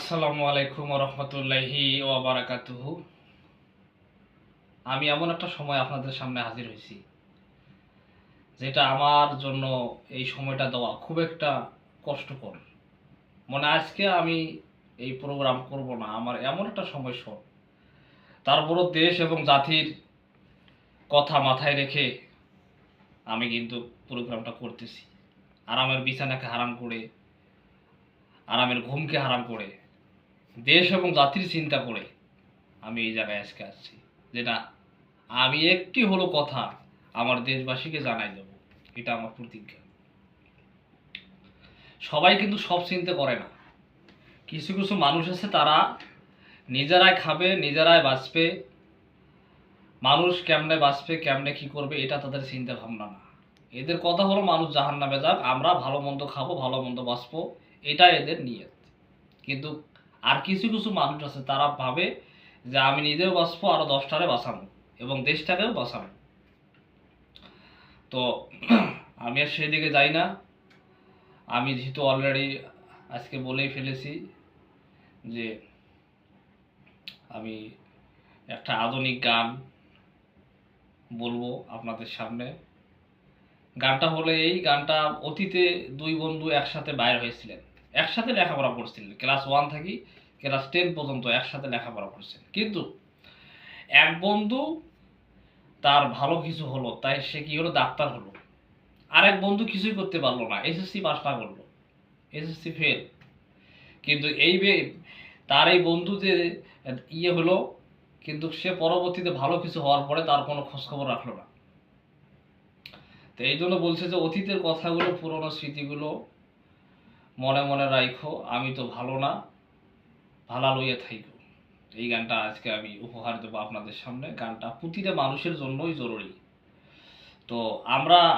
আসসালামু আলাইকুম রহমতুল্লাহি ওয়া বারাকাতুহু। আমি এমন একটা সময় আপনাদের সামনে হাজির হয়েছি যেটা আমার জন্য এই সময়টা দেওয়া খুব একটা কষ্টকর। মনে আজকে আমি এই প্রোগ্রাম করব না, আমার এমন একটা সময় সব, তারপরও দেশ এবং জাতির কথা মাথায় রেখে আমি কিন্তু প্রোগ্রামটা করতেছি। আরামের বিছানাকে হারাম করে, আরামের ঘুমকে হারাম করে, দেশ এবং জাতির চিন্তা করে আমি এই জায়গায় আজকে আসছি, যেটা আমি একটি হলো কথা আমার দেশবাসীকে জানাই দেব। এটা আমার প্রতিজ্ঞা। সবাই কিন্তু সব চিন্তা করে না। কিছু কিছু মানুষ আছে, তারা নিজেরাই খাবে, নিজেরাই বাঁচবে, মানুষ কেমনে বাঁচবে, কেমনে কি করবে, এটা তাদের চিন্তা ভাবনা না। এদের কথা হলো মানুষ জাহান্নামে যাক, আমরা ভালো মন্দ খাবো, ভালো মন্দ বাঁচবো, এটা এদের নিয়ত। কিন্তু আর কিছু কিছু মানুষ আছে, তারা ভাবে যে আমি নিজেও বাঁচবো, আরো 10টারে বাঁচাবো এবং দেশটাকেও বাঁচাবো। তো আমি আর সেদিকে যাই না। আমি যেহেতু অলরেডি আজকে বলেই ফেলেছি যে আমি একটা আধুনিক গান বলবো আপনাদের সামনে। গানটা হলো এই গানটা, অতীতে দুই বন্ধু একসাথে বাইর হয়েছিলেন, একসাথে লেখাপড়া করছিলেন, ক্লাস 1 থেকে ক্লাস 10 পর্যন্ত একসাথে লেখাপড়া করছেন। কিন্তু এক বন্ধু তার ভালো কিছু হলো, তাই সে কি হলো, ডাক্তার হলো। আরেক বন্ধু কিছুই করতে পারলো না, এসএসসি পাস না করলো, এসএসসি ফেল। কিন্তু তার এই বন্ধু যে হলো, কিন্তু সে পরবর্তীতে ভালো কিছু হওয়ার পরে তার কোনো খোঁজখবর রাখলো না। তো এই জন্য বলছে যে অতীতের কথাগুলো, পুরনো স্মৃতিগুলো মনে মনে রাখো, আমি তো ভালো না, ভালা লইয়া থাইকো। এই গানটা আজকে আমি উপহার দেবো আপনাদের সামনে। গানটা প্রতিটা মানুষের জন্যই জরুরি। তো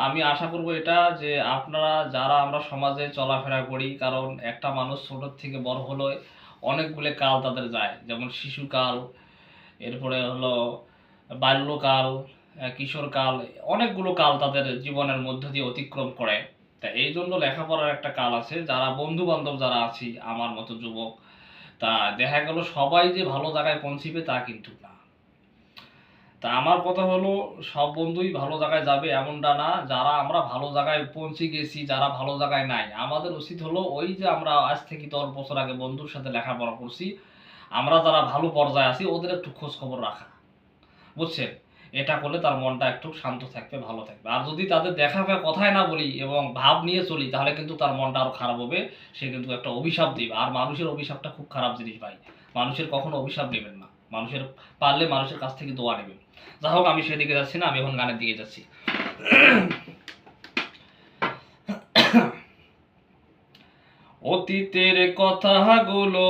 আমি আশা করব এটা যে আপনারা যারা আমরা সমাজে চলাফেরা করি, কারণ একটা মানুষ ছোট থেকে বড় হলো অনেকগুলো কাল তাদের যায়, যেমন শিশুকাল, এরপরে হলো বাল্যকাল, কিশোরকাল, অনেকগুলো কাল তাদের জীবনের মধ্য দিয়ে অতিক্রম করে। তা এই জন্য লেখাপড়ার একটা কাল আছে। যারা বন্ধু বান্ধব যারা আছি আমার মতো যুবক, তা দেখা গেল সবাই যে ভালো জায়গায় পৌঁছিবে তা কিন্তু না। তা আমার কথা হলো, সব বন্ধুই ভালো জায়গায় যাবে এমনটা না। যারা আমরা ভালো জায়গায় পৌঁছে গেছি, যারা ভালো জায়গায় নাই, আমাদের উচিত হলো ওই যে আমরা আজ থেকে 10 বছর আগে বন্ধুর সাথে লেখাপড়া করছি, আমরা যারা ভালো পর্যায়ে আছি ওদের একটু খোঁজ খবর রাখা, বুঝছেন? এটা করলে তার মনটা একটু শান্ত থাকবে, ভালো থাকবে। আর যদি তাদের দেখা পায় কথাই না বলি এবং ভাব নিয়ে চলি, তাহলে কিন্তু তার মনটা আরো খারাপ হবে, সে কিন্তু একটা অভিশাপ দিবে। আর মানুষের অভিশাপটা খুব খারাপ জিনিস ভাই। মানুষের কখনো অভিশাপ নেবেন না, মানুষের পারলে মানুষের কাছ থেকে দোয়া নেবেন। যাই হোক, আমি সেদিকে যাচ্ছি না, আমি এখন গানের দিকে যাচ্ছি। অতীতের কথাগুলো,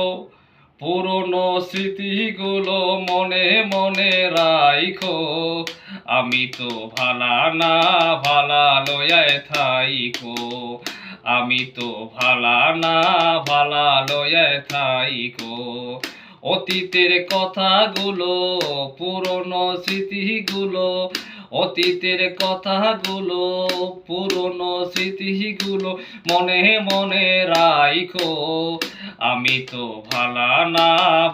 পুরনো স্মৃতিগুলো মনে মনে রাইখো, আমি তো ভালা না, ভালা লয়ায় থাইকো, আমি তো ভালা না, ভালা লয়ায় থাইকো। অতীতের কথাগুলো, পুরনো স্মৃতিগুলো, অতীতের কথাগুলো, পুরনো স্মৃতিগুলো মনে মনে রাইখো, আমি তো ভালা না,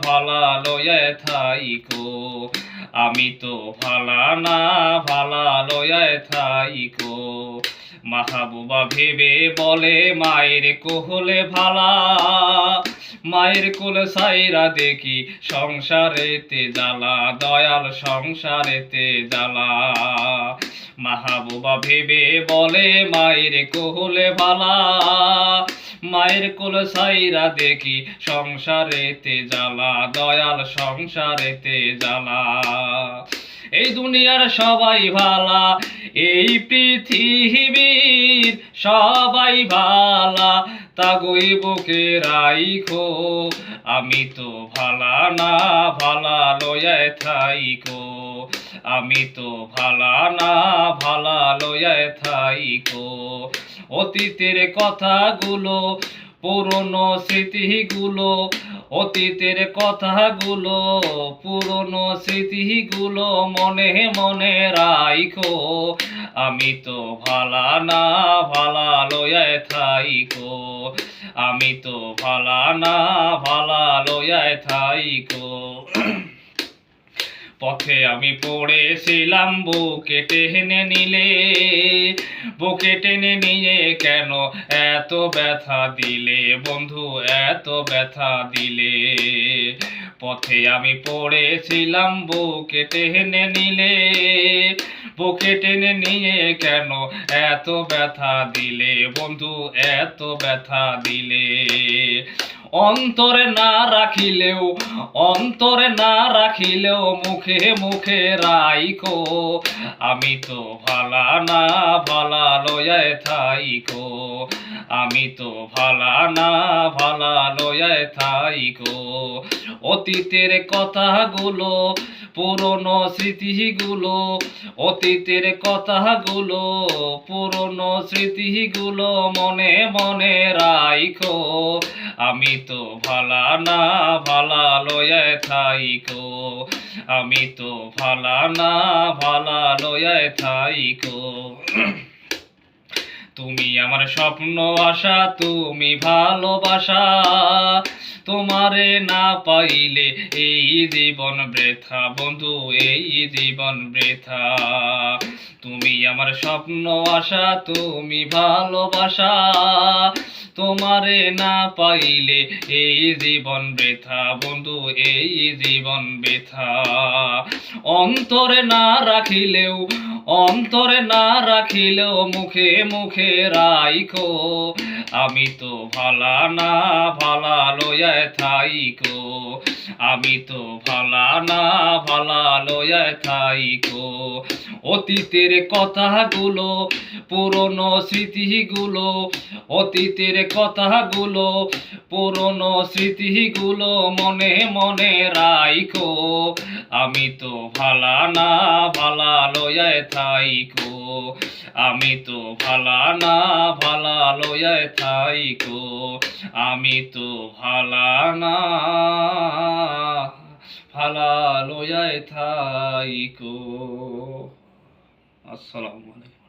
ভালা লয়ে থাইকো, আমি তো ভালা না, ভালা লয়ে থাইকো। মাহবুবা ভেবে বলে মায়ের কোহলে ভালা, মায়ের কোলে সাইরা দেখি সংসারেতে জ্বালা, দয়াল সংসারেতে জ্বালা। মাহবুবা ভেবে বলে মায়ের কোহলে ভালা, মায়ের কোলে সাইরা দেখি সংসারেতে জ্বালা, দয়াল সংসারেতে জ্বালা। এই দুনিয়ার সবাই ভালা, এই পৃথিবীর সবাই ভালা, তাগই বুকে রাইখো, আমি তো ভালা না, ভালা লয়ায় থাইকো, আমি তো ভালা না, ভালা লয়ায় থাইকো। অতীতের কথাগুলো, পুরনো স্মৃতিগুলো, অতীতের কথাগুলো, পুরনো স্মৃতিগুলো মনে মনে রাইখো। আমি তো ভালা না ভালা লয়ায় থাইকো, আমি তো ভালা না ভালা লয়ায় থাইকো। পথে আমি পড়েছিলাম বুকে টেনে নিলে, বুকে টেনে নিয়ে কেন এত ব্যথা দিলে বন্ধু, এত ব্যথা দিলে। পথে আমি পড়েছিলাম বুকে টেনে নিলে, বুকে টেনে নিয়ে কেন এত ব্যথা দিলে বন্ধু, এত ব্যথা দিলে। অন্তরে না রাখিলেও, অন্তরে না রাখিলেও মুখে মুখে রাইখো। আমি তো ভালা না ভালা লয়ায় থাইকো, আমি তো ভালা না ভালা লয়ায় থাইকো। অতীতের কথাগুলো, পুরনো স্মৃতিগুলো, অতীতের কথাগুলো, পুরনো স্মৃতিগুলো মনে মনে রাইখো। আমি তো ভালা না ভালা লয়ায় থাইকো, আমি তো ভালা না ভালা লয়ায় থাইকো। তুমি আমার স্বপ্ন আশা, তুমি ভালোবাসা, তোমারে না পাইলে এই জীবন বৃথা বন্ধু, এই জীবন বৃথা। তুমি আমার স্বপ্ন আশা, তুমি ভালোবাসা, তোমারে না পাইলে এই জীবন বৃথা বন্ধু, এই জীবন বৃথা। অন্তরে না রাখিলেও, অন্তরে না রাখিলেও মুখে মুখে রাইখো। আমি তো ভালা না ভালা লয়ায় থাইকো, আমি তো ভালা না ভালা লয়ায় থাইকো। অতীতের কথাগুলো, পুরনো স্মৃতিগুলো, অতীতের কথাগুলো, পুরনো স্মৃতিগুলো মনে মনে রাইখো। আমি তো ভালা না ভালা লয়ায় থাইকো, আমি তো ভালা না ভালা লয়ায় থাইকো, আমি তো ভালা না ভালা লয়ায় থাইকো। আসসালামু আলাইকুম।